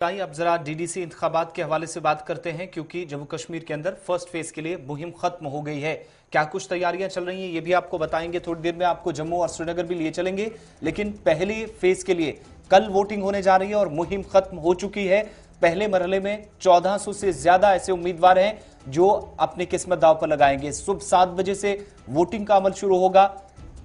आइए अब जरा डीडीसी इंतखाबात के हवाले से बात करते हैं, क्योंकि जम्मू कश्मीर के अंदर फर्स्ट फेज के लिए मुहिम खत्म हो गई है। क्या कुछ तैयारियां चल रही हैं ये भी आपको बताएंगे। थोड़ी देर में आपको जम्मू और श्रीनगर भी लिए चलेंगे, लेकिन पहले फेज के लिए कल वोटिंग होने जा रही है और मुहिम खत्म हो चुकी है। पहले मरहले में 1400 से ज्यादा ऐसे उम्मीदवार हैं जो अपनी किस्मत दांव पर लगाएंगे। सुबह 7 बजे से वोटिंग का अमल शुरू होगा,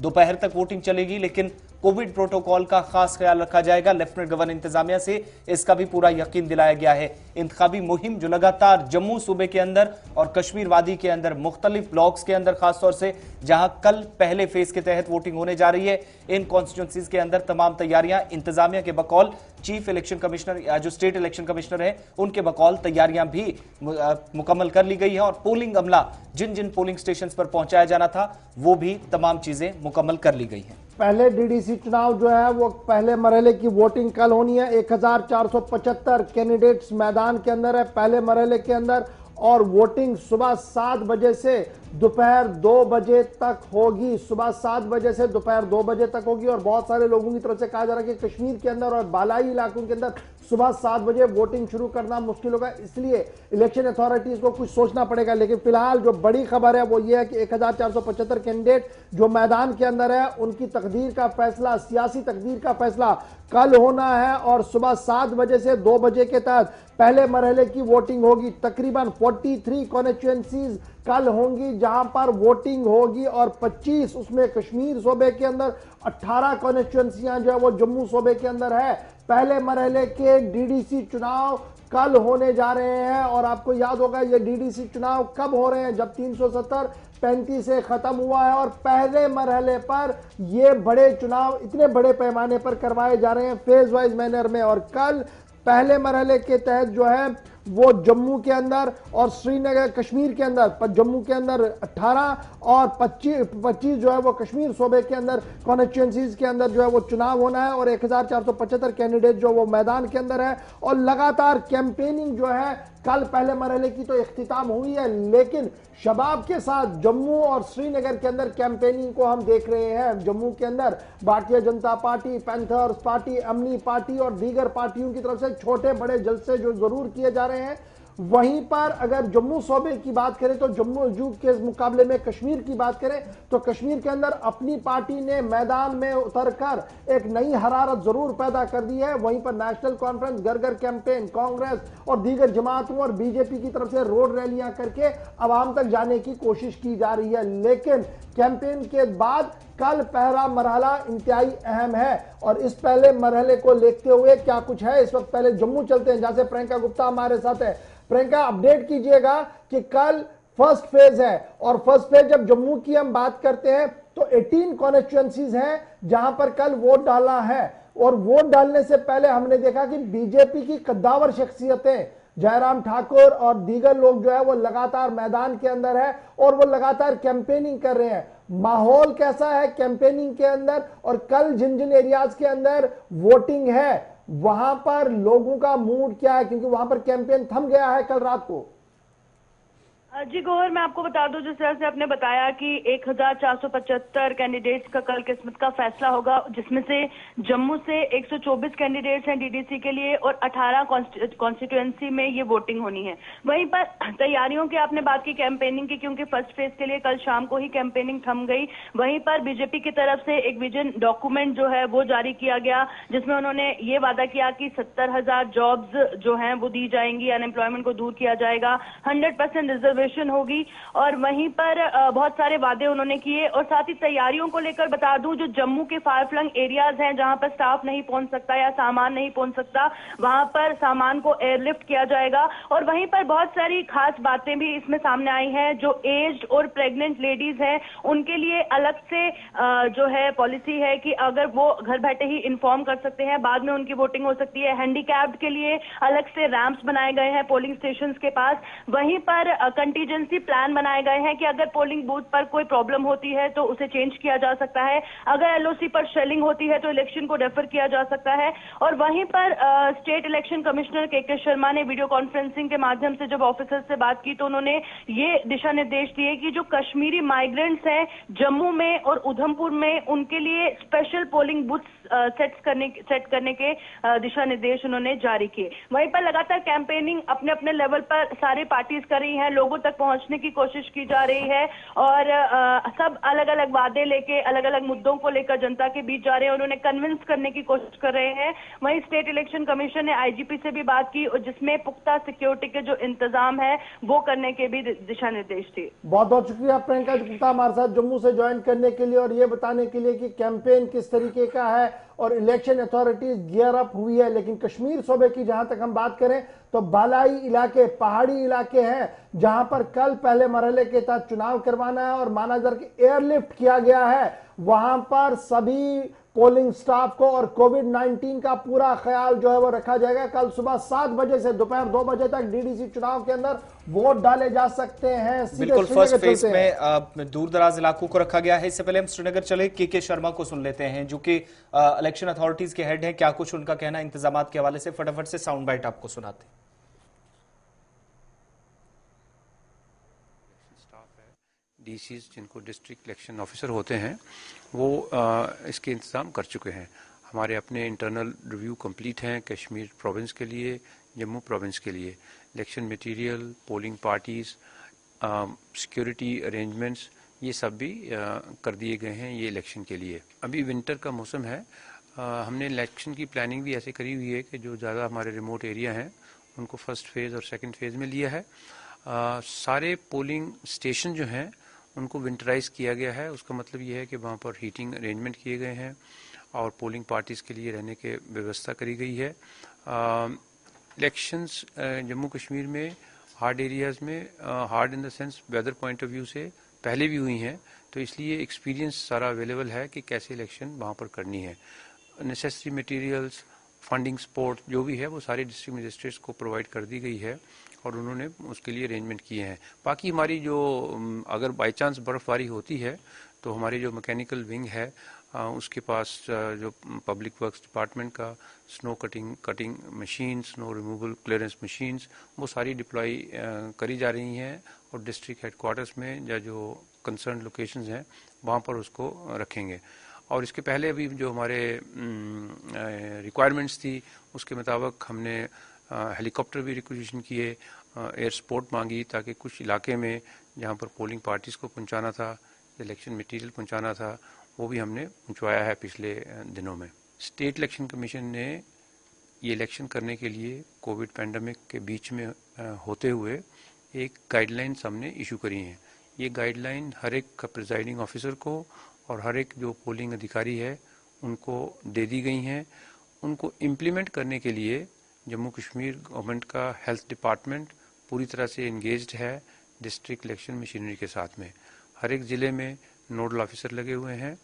दोपहर तक वोटिंग चलेगी, लेकिन कोविड प्रोटोकॉल का खास ख्याल रखा जाएगा। लेफ्टिनेंट गवर्नर इंतजामिया से इसका भी पूरा यकीन दिलाया गया है। इंतखाबी मुहिम जो लगातार जम्मू सूबे के अंदर और कश्मीर वादी के अंदर मुख्तलिफ ब्लॉक्स के अंदर, खासतौर से जहां कल पहले फेज के तहत वोटिंग होने जा रही है, इन कॉन्स्टिट्यूंसीज के अंदर तमाम तैयारियां इंतजामिया के बकौल चीफ इलेक्शन कमिश्नर या जो स्टेट इलेक्शन कमिश्नर है उनके बकौल तैयारियां भी मुकम्मल कर ली गई है और पोलिंग अमला जिन जिन पोलिंग स्टेशन पर पहुंचाया जाना था वो भी तमाम चीजें मुकम्मल कर ली गई हैं। पहले डीडीसी चुनाव जो है वो पहले मरहले की वोटिंग कल होनी है। 1475 कैंडिडेट्स मैदान के अंदर है पहले मरहले के अंदर, और वोटिंग सुबह 7 बजे से दोपहर 2 बजे तक होगी। सुबह 7 बजे से दोपहर 2 बजे तक होगी। और बहुत सारे लोगों की तरफ से कहा जा रहा है कि कश्मीर के अंदर और बालाई इलाकों के अंदर सुबह 7 बजे वोटिंग शुरू करना मुश्किल होगा, इसलिए इलेक्शन अथॉरिटीज को कुछ सोचना पड़ेगा। लेकिन फिलहाल जो बड़ी खबर है वो ये है कि 1475 कैंडिडेट जो मैदान के अंदर है उनकी तकदीर का फैसला, सियासी तकदीर का फैसला कल होना है। और सुबह 7 बजे से 2 बजे के तहत पहले मरहले की वोटिंग होगी। तकरीबन 43 कॉन्स्टिट्यूएंसीज कल होंगी जहां पर वोटिंग होगी, और 25 उसमें कश्मीर सूबे के अंदर, 18 कॉन्स्टिट्यूएंसियां जो है वो जम्मू सूबे के अंदर है। पहले मरहले के डीडीसी चुनाव कल होने जा रहे हैं। और आपको याद होगा ये डीडीसी चुनाव कब हो रहे हैं, जब 370-35 से खत्म हुआ है। और पहले मरहले पर ये बड़े चुनाव इतने बड़े पैमाने पर करवाए जा रहे हैं फेज वाइज मैनर में। और कल पहले मरहले के तहत जो है वो जम्मू के अंदर और श्रीनगर कश्मीर के अंदर, पर जम्मू के अंदर 18 और 25 जो है वो कश्मीर सूबे के अंदर कॉन्स्टिट्यूएंसीज के अंदर जो है वो चुनाव होना है। और 1475 कैंडिडेट जो वो मैदान के अंदर है। और लगातार कैंपेनिंग जो है कल पहले मरहले की तो इख्तिताम हुई है, लेकिन शबाब के साथ जम्मू और श्रीनगर के अंदर कैंपेनिंग को हम देख रहे हैं। जम्मू के अंदर Bharatiya Janata party, panthers party, अमनी party और दीगर पार्टियों की तरफ से छोटे बड़े जलसे जो जरूर किए जा रहे हैं। वहीं पर अगर जम्मू सूबे की बात करें तो जम्मू के मुकाबले में कश्मीर की बात करें तो कश्मीर के अंदर अपनी पार्टी ने मैदान में उतरकर एक नई हरारत जरूर पैदा कर दी है। वहीं पर नेशनल कॉन्फ्रेंस, घर घर कैंपेन, कांग्रेस और दीगर जमातों और बीजेपी की तरफ से रोड रैलियां करके आवाम तक जाने की कोशिश की जा रही है। लेकिन कैंपेन के बाद कल पहला मरहला इंतहाई अहम है। और इस पहले मरहले को देखते हुए क्या कुछ है इस वक्त, पहले जम्मू चलते हैं जहां से प्रियंका गुप्ता हमारे साथ है। प्रियंका, अपडेट कीजिएगा कि कल फर्स्ट फेज है, और फर्स्ट फेज जब जम्मू की हम बात करते हैं तो 18 कॉन्स्टिट्यूएंसीज हैं जहां पर कल वोट डाला है। और वोट डालने से पहले हमने देखा कि बीजेपी की कद्दावर शख्सियतें जयराम ठाकुर और दीगर लोग जो है वो लगातार मैदान के अंदर है और वो लगातार कैंपेनिंग कर रहे हैं। माहौल कैसा है कैंपेनिंग के अंदर, और कल जिन जिन एरियाज के अंदर वोटिंग है वहां पर लोगों का मूड क्या है, क्योंकि वहां पर कैंपेन थम गया है कल रात को। जी गौहर, मैं आपको बता दूं, जिस तरह से आपने बताया कि 1475 कैंडिडेट्स का कल किस्मत का फैसला होगा, जिसमें से जम्मू से 124 कैंडिडेट्स हैं डीडीसी के लिए और 18 कॉन्स्टिट्यूएंसी में ये वोटिंग होनी है। वहीं पर तैयारियों की आपने बात की, कैंपेनिंग की, क्योंकि फर्स्ट फेज के लिए कल शाम को ही कैंपेनिंग थम गई। वहीं पर बीजेपी की तरफ से एक विजन डॉक्यूमेंट जो है वो जारी किया गया, जिसमें उन्होंने ये वादा किया कि 70,000 जॉब्स जो हैं वो दी जाएंगी, अनएम्प्लॉयमेंट को दूर किया जाएगा, 100% रिजर्वेशन होगी। और वहीं पर बहुत सारे वादे उन्होंने किए। और साथ ही तैयारियों को लेकर बता दूं, जो जम्मू के फार फ्लंग एरियाज हैं जहां पर स्टाफ नहीं पहुंच सकता या सामान नहीं पहुंच सकता, वहां पर सामान को एयरलिफ्ट किया जाएगा। और वहीं पर बहुत सारी खास बातें भी इसमें सामने आई हैं। जो एज्ड और प्रेग्नेंट लेडीज हैं उनके लिए अलग से जो है पॉलिसी है कि अगर वो घर बैठे ही इन्फॉर्म कर सकते हैं, बाद में उनकी वोटिंग हो सकती है। हैंडीकैप्ड के लिए अलग से रैंप्स बनाए गए हैं पोलिंग स्टेशन के पास। वहीं पर कंटीजेंसी प्लान बनाए गए हैं कि अगर पोलिंग बूथ पर कोई प्रॉब्लम होती है तो उसे चेंज किया जा सकता है, अगर एलओसी पर शेलिंग होती है तो इलेक्शन को डेफर किया जा सकता है। और वहीं पर स्टेट इलेक्शन कमिश्नर के शर्मा ने वीडियो कॉन्फ्रेंसिंग के माध्यम से जब ऑफिसर से बात की तो उन्होंने ये दिशा निर्देश दिए कि जो कश्मीरी माइग्रेंट्स हैं जम्मू में और उधमपुर में, उनके लिए स्पेशल पोलिंग बूथ सेट करने के दिशा निर्देश उन्होंने जारी किए। वहीं पर लगातार कैंपेनिंग अपने अपने लेवल पर सारी पार्टीज कर रही हैं, लोगों तक पहुंचने की कोशिश की जा रही है और सब अलग अलग वादे लेके अलग अलग मुद्दों को लेकर जनता के बीच जा रहे हैं, उन्होंने कन्विंस करने की कोशिश कर रहे हैं। वहीं स्टेट इलेक्शन कमीशन ने आईजीपी से भी बात की और जिसमें पुख्ता सिक्योरिटी के जो इंतजाम है वो करने के भी दिशा निर्देश दिए। बहुत बहुत शुक्रिया प्रियंका गुप्ता हमारे साथ जम्मू से ज्वाइन करने के लिए और ये बताने के लिए कि कैंपेन किस तरीके का है और इलेक्शन अथॉरिटीज गियर अप हुई है। लेकिन कश्मीर सूबे की जहां तक हम बात करें तो बालाई इलाके, पहाड़ी इलाके हैं जहां पर कल पहले मरहले के तहत चुनाव करवाना है और मानाजर के एयरलिफ्ट किया गया है। वहां पर सभी पोलिंग स्टाफ को और कोविड-19 का पूरा ख्याल जो है वो रखा जाएगा। कल सुबह 7 बजे से दोपहर 2 बजे तक डीडीसी चुनाव के अंदर वोट डाले जा सकते हैं। बिल्कुल, फर्स्ट फेज में दूर दराज इलाकों को रखा गया है। इससे पहले हम श्रीनगर चले, के शर्मा को सुन लेते हैं जो कि इलेक्शन अथॉरिटीज के हेड हैं। क्या कुछ उनका कहना इंतजाम के हवाले से, फटाफट से साउंड बाइट आपको सुनाते हैं। डीसीज जिनको डिस्ट्रिक्ट इलेक्शन ऑफिसर होते हैं वो इसके इंतज़ाम कर चुके हैं। हमारे अपने इंटरनल रिव्यू कंप्लीट हैं कश्मीर प्रोविंस के लिए, जम्मू प्रोविंस के लिए। Election material, polling parties, security arrangements ये सब भी कर दिए गए हैं ये इलेक्शन के लिए। अभी विंटर का मौसम है, हमने इलेक्शन की प्लानिंग भी ऐसे करी हुई है कि जो ज़्यादा हमारे रिमोट एरिया हैं उनको फर्स्ट फेज़ और सेकंड फेज़ में लिया है। सारे पोलिंग स्टेशन जो हैं उनको विंटराइज किया गया है। उसका मतलब ये है कि वहाँ पर हीटिंग अरेंजमेंट किए गए हैं और पोलिंग पार्टीज़ के लिए रहने की व्यवस्था करी गई है। इलेक्शंस जम्मू कश्मीर में हार्ड एरियाज़ में, hard in the sense whether point of view से पहले भी हुई हैं, तो इसलिए एक्सपीरियंस सारा अवेलेबल है कि कैसे इलेक्शन वहाँ पर करनी है। नेसेसरी मटेरियल्स, फंडिंग, सपोर्ट जो भी है वो सारे डिस्ट्रिक्ट मजिस्ट्रेट्स को प्रोवाइड कर दी गई है और उन्होंने उसके लिए अरेंजमेंट किए हैं। बाकी हमारी जो अगर बाई चांस बर्फ़बारी होती है तो हमारी जो मैकेनिकल विंग है उसके पास जो पब्लिक वर्क्स डिपार्टमेंट का snow cutting machine, snow removal clearance machines वो सारी डिप्लॉय करी जा रही हैं और डिस्ट्रिक्ट हेडक्वार्टर्स में या जो कंसर्न लोकेशंस हैं वहाँ पर उसको रखेंगे। और इसके पहले अभी जो हमारे रिक्वायरमेंट्स थी उसके मुताबिक हमने हेलीकॉप्टर भी रिक्विजिशन किए, एयर सपोर्ट मांगी ताकि कुछ इलाके में जहाँ पर पोलिंग पार्टीज़ को पहुँचाना था, इलेक्शन मटेरियल पहुँचाना था, वो भी हमने पहुँचवाया है पिछले दिनों में। स्टेट इलेक्शन कमीशन ने ये इलेक्शन करने के लिए कोविड पैंडमिक के बीच में होते हुए एक गाइडलाइंस हमने इशू करी हैं। ये गाइडलाइन हर एक प्रिजाइडिंग ऑफिसर को और हर एक जो पोलिंग अधिकारी है उनको दे दी गई हैं। उनको इम्प्लीमेंट करने के लिए जम्मू कश्मीर गवर्नमेंट का हेल्थ डिपार्टमेंट पूरी तरह से इंगेज्ड है डिस्ट्रिक्ट इलेक्शन मशीनरी के साथ में। हर एक ज़िले में नोडल ऑफिसर लगे हुए हैं।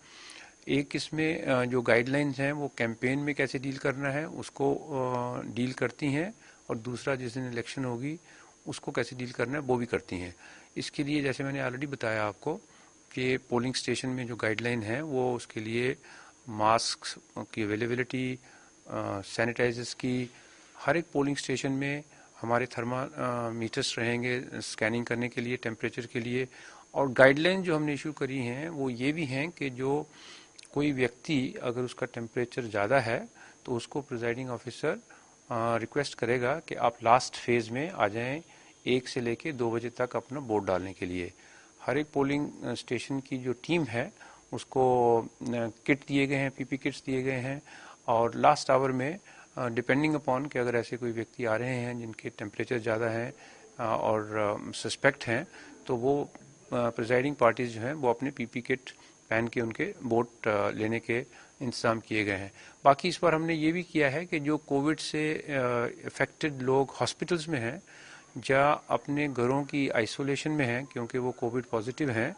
एक इसमें जो गाइडलाइंस हैं वो कैंपेन में कैसे डील करना है उसको डील करती हैं और दूसरा जिस दिन इलेक्शन होगी उसको कैसे डील करना है वो भी करती हैं। इसके लिए जैसे मैंने ऑलरेडी बताया आपको कि पोलिंग स्टेशन में जो गाइडलाइन है वो उसके लिए मास्क की अवेलेबिलिटी, सैनिटाइजर्स की, हर एक पोलिंग स्टेशन में हमारे थर्मामीटर्स रहेंगे स्कैनिंग करने के लिए, टेम्परेचर के लिए। और गाइडलाइन जो हमने इशू करी हैं वो ये भी हैं कि जो कोई व्यक्ति अगर उसका टेम्परेचर ज़्यादा है तो उसको प्रिजाइडिंग ऑफिसर रिक्वेस्ट करेगा कि आप लास्ट फेज़ में आ जाएं 1 से लेके 2 बजे तक अपना वोट डालने के लिए। हर एक पोलिंग स्टेशन की जो टीम है उसको किट दिए गए हैं, पीपी किट्स दिए गए हैं और लास्ट आवर में डिपेंडिंग अपॉन कि अगर ऐसे कोई व्यक्ति आ रहे हैं जिनके टेम्परेचर ज़्यादा हैं और सस्पेक्ट हैं तो वो प्रिजाइडिंग पार्टीज जो हैं वो अपने पीपी किट पहन के उनके वोट लेने के इंतज़ाम किए गए हैं। बाकी इस बार हमने ये भी किया है कि जो कोविड से इफ़ेक्टेड लोग हॉस्पिटल्स में हैं या अपने घरों की आइसोलेशन में हैं क्योंकि वो कोविड पॉजिटिव हैं,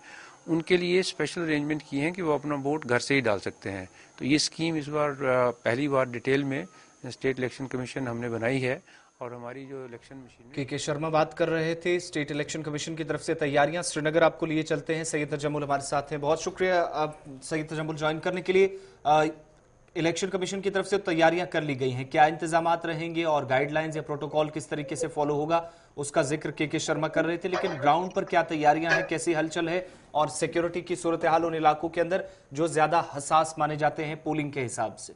उनके लिए स्पेशल अरेंजमेंट किए हैं कि वो अपना वोट घर से ही डाल सकते हैं। तो ये स्कीम इस बार पहली बार डिटेल में स्टेट इलेक्शन कमीशन हमने बनाई है और हमारी जो इलेक्शन मशीन के शर्मा बात कर रहे थे स्टेट इलेक्शन कमीशन की तरफ से तैयारियां। श्रीनगर आपको लिए चलते हैं, सैयद तजम्मुल हमारे साथ हैं। बहुत शुक्रिया सैयद तजम्मुल ज्वाइन करने के लिए। इलेक्शन कमीशन की तरफ से तैयारियां कर ली गई हैं, क्या इंतजामात रहेंगे और गाइडलाइंस या प्रोटोकॉल किस तरीके से फॉलो होगा उसका जिक्र के शर्मा कर रहे थे, लेकिन ग्राउंड पर क्या तैयारियां हैं, कैसी हलचल है और सिक्योरिटी की सूरत हाल उन इलाकों के अंदर जो ज्यादा हसास माने जाते हैं पोलिंग के हिसाब से?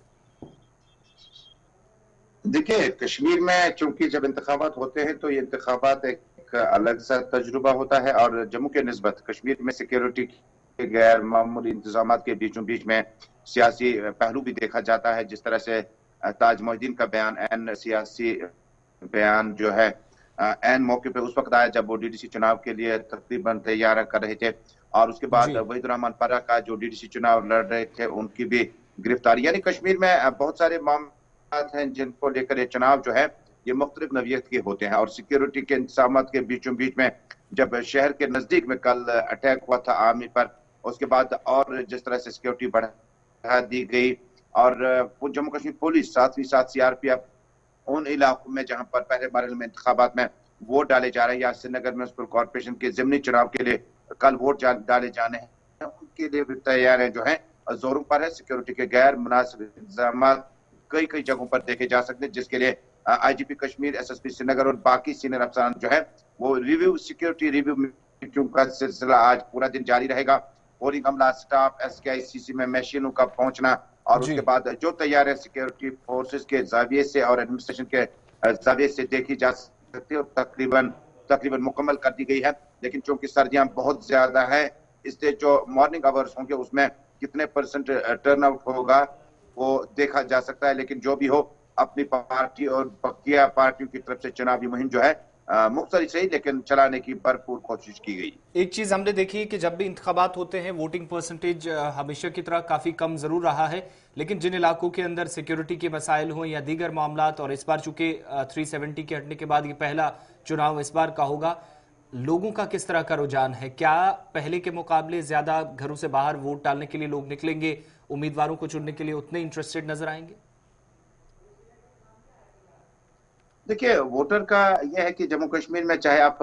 देखिए, कश्मीर में चूंकि जब इंतखाबात होते हैं तो ये इंतखाबात एक अलग सा तजुर्बा होता है और जम्मू के निस्बत कश्मीर में सिक्योरिटी के गैर मामूली इंतजाम के बीचों बीच में सियासी पहलू भी देखा जाता है। जिस तरह से ताज मोहिद्दीन का बयान एन सियासी बयान जो है एन मौके पे उस वक्त आया जब वो डीडीसी चुनाव के लिए तकरीबन तैयार कर रहे थे, और उसके बाद वहीद रहमान परा का जो डीडीसी चुनाव लड़ रहे थे उनकी भी गिरफ्तारी। यानी कश्मीर में बहुत सारे मामले हैं जिनको लेकर ये चुनाव जो है ये मुख्तलिफ नवियत के होते हैं, और सिक्योरिटी के इंतजाम के बीचों बीच में जब शहर के नजदीक में कल अटैक हुआ था आर्मी पर, उसके बाद और जिस तरह से सिक्योरिटी बढ़ा दी गई, और जम्मू कश्मीर पुलिस साथ ही साथ सीआरपीएफ उन इलाकों में जहां पर पहले मरहले में इंतखाबात में वोट डाले जा रहे हैं या श्रीनगर म्युनिसिपल कॉर्पोरेशन के ज़िमनी चुनाव के लिए कल वोट डाले जाने हैं, उनके लिए भी तैयारियां जो है जोरों पर है। सिक्योरिटी के गैर मुनासिब इंतजाम कई जगहों पर देखे जा सकते हैं, जिसके लिए आईजीपी कश्मीर, एसएसपी श्रीनगर और बाकी सीनियर अफसरान जो है वो रिव्यू सिक्योरिटी रिव्यू मीटिंग का सिलसिला आज पूरा दिन जारी रहेगा। पोलिंग अमला, स्टाफ, एसकेआईसीसी में मशीनों का पहुंचना और उसके बाद जो तैयारियां सिक्योरिटी फोर्सेस के जाविये से और एडमिनिस्ट्रेशन के जाविये से देखी जा सकती है और तकरीबन मुकम्मल कर दी गई है। लेकिन चूंकि सर्दियां बहुत ज्यादा है, इसलिए जो मॉर्निंग आवर्स होंगे उसमें कितने % टर्न आउट होगा वो देखा जा सकता है। लेकिन जो भी हो, अपनी पार्टी और बकिया पार्टियों की तरफ से चुनावी मुहिम जो है मुख्तलिफ सही लेकिन चलाने की भरपूर कोशिश की गई। एक चीज हमने देखी है कि जब भी इंतखाबात होते हैं वोटिंग परसेंटेज हमेशा की तरह काफी कम जरूर रहा है, लेकिन जिन इलाकों के अंदर सिक्योरिटी के मसाइल हों या दीगर मामलात, और इस बार चूंकि 370 के हटने के बाद ये पहला चुनाव इस बार का होगा, लोगों का किस तरह का रुझान है? क्या पहले के मुकाबले ज्यादा घरों से बाहर वोट डालने के लिए लोग निकलेंगे, उम्मीदवारों को चुनने के लिए उतने इंटरेस्टेड नजर आएंगे? देखिए, वोटर का यह है कि जम्मू कश्मीर में चाहे आप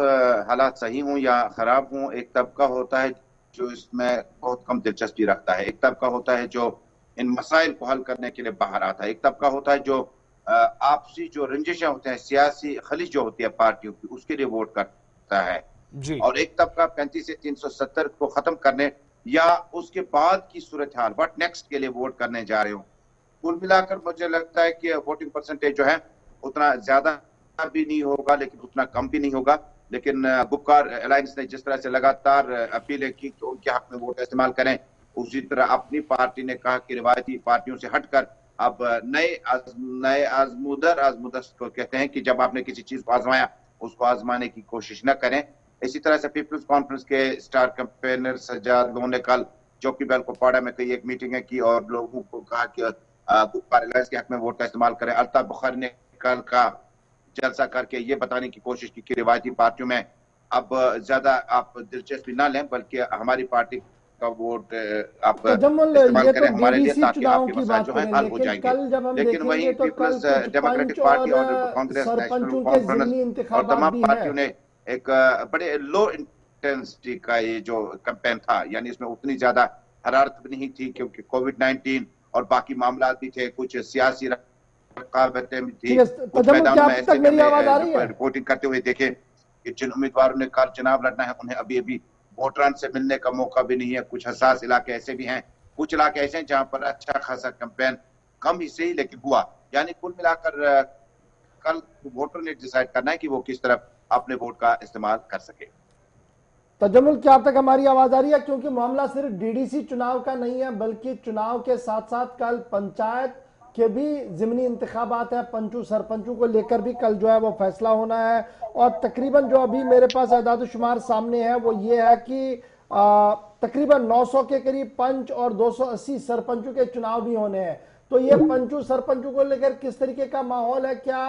हालात सही हों या खराब हों, एक तबका होता है जो इसमें बहुत कम दिलचस्पी रखता है, एक तबका होता है जो इन मसाइल को हल करने के लिए बाहर आता है, एक तबका होता है जो आपसी जो रंजिशें होते हैं, सियासी खलिश जो होती है पार्टियों की, उसके लिए वोट करता है जी। और एक तबका 35 से 370 को खत्म करने या उसके बाद की सूरत हाल व्हाट नेक्स्ट के लिए वोट करने जा रहे हो। कुल मिलाकर मुझे लगता है कि वोटिंग परसेंटेज जो है उतना ज्यादा भी नहीं होगा लेकिन उतना कम भी नहीं होगा। लेकिन गुपकार अलायंस ने जिस तरह से लगातार अपीलें की कि उनके हक में वोट इस्तेमाल करें, उसी तरह अपनी पार्टी ने कहा कि रिवायती पार्टियों से हटकर अब नए आजमुदर को कहते हैं कि जब आपने किसी चीज को आजमाया उसको आजमाने की कोशिश न करें। इसी तरह से पीपल्स कॉन्फ्रेंस के स्टार कैंपेनर सज्जाद लोगों ने कल चौकी बेल को पाड़ा में कई एक मीटिंगें की और लोगों को कहा कि गुपकार अलायंस के हक में वोट का इस्तेमाल करें। अल्ताफ बुखारी ने कल का जलसा करके ये बताने की कोशिश की कि रिवायती पार्टियों में अब ज्यादा आप दिलचस्पी ना लें, बल्कि हमारी पार्टी का वोट आप इस्तेमाल करें हमारे लिए, ताकि आपके मसाइल जो है हल हो जाएंगे। लेकिन वही पीपल्स डेमोक्रेटिक पार्टी और कांग्रेस नेशनल कॉन्फ्रेंस और तमाम पार्टियों ने एक बड़े लो इंटेंसिटी का ये जो कैंपेन था, यानी इसमें उतनी ज्यादा हरारत भी नहीं थी क्योंकि कोविड-19 और बाकी मामला भी थे, कुछ सियासी रिपोर्टिंग करते हुए देखे कि जिन उम्मीदवारों ने कल चुनाव लड़ना है उन्हें अभी वोटरान से मिलने का मौका भी नहीं है। कुछ हसास इलाके ऐसे भी हैं, कुछ इलाके ऐसे हैं जहां पर अच्छा खासा कैंपेन कम ही सही लेकिन हुआ। यानी कुल मिलाकर कल वोटर ने डिसाइड करना है कि वो किस तरफ अपने वोट का इस्तेमाल कर सके। तजम्मुल, क्या अब तक हमारी आवाज आ रही है? क्योंकि मामला सिर्फ डीडीसी चुनाव का नहीं है बल्कि चुनाव के साथ साथ कल पंचायत के भी जिमनी इंतखाबात है, पंचों सरपंचों को लेकर भी कल जो है वो फैसला होना है। और तकरीबन जो अभी मेरे पास आदाद-ओ-शुमार सामने है वो ये है कि तकरीबन 900 के करीब पंच और 280 सरपंचों के चुनाव भी होने हैं। तो ये पंचों सरपंचों को लेकर किस तरीके का माहौल है? क्या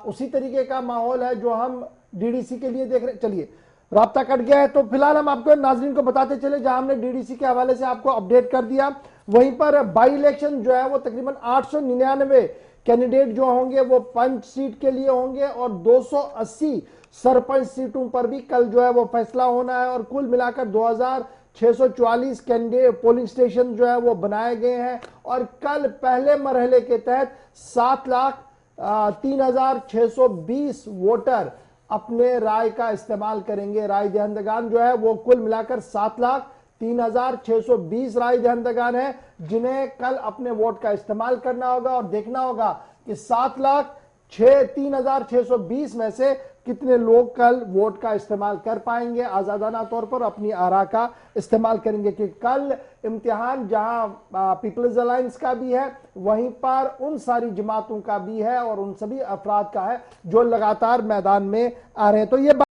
उसी तरीके का माहौल है जो हम डीडीसी के लिए देख रहे? चलिए, राब्ता कट गया है तो फिलहाल हम आपको नाजरीन को बताते चले, जहां हमने डीडीसी के हवाले से आपको अपडेट कर दिया, वहीं पर बाई इलेक्शन जो है वो तकरीबन 899 कैंडिडेट जो होंगे वो पंच सीट के लिए होंगे और 280 सरपंच सीटों पर भी कल जो है वो फैसला होना है। और कुल मिलाकर 2644 कैंडिडेट पोलिंग स्टेशन जो है वो बनाए गए हैं और कल पहले मरहले के तहत 7,03,620 वोटर अपने राय का इस्तेमाल करेंगे। राय दहिंदगान जो है वो कुल मिलाकर 7,03,620 राय दहिंदगान है जिन्हें कल अपने वोट का इस्तेमाल करना होगा और देखना होगा कि 7,03,620 में से कितने लोग कल वोट का इस्तेमाल कर पाएंगे, आजादाना तौर पर अपनी आरा का इस्तेमाल करेंगे। कि कल इम्तिहान जहां पीपल्स अलायंस का भी है वहीं पर उन सारी जमातों का भी है और उन सभी अफराद का है जो लगातार मैदान में आ रहे हैं। तो ये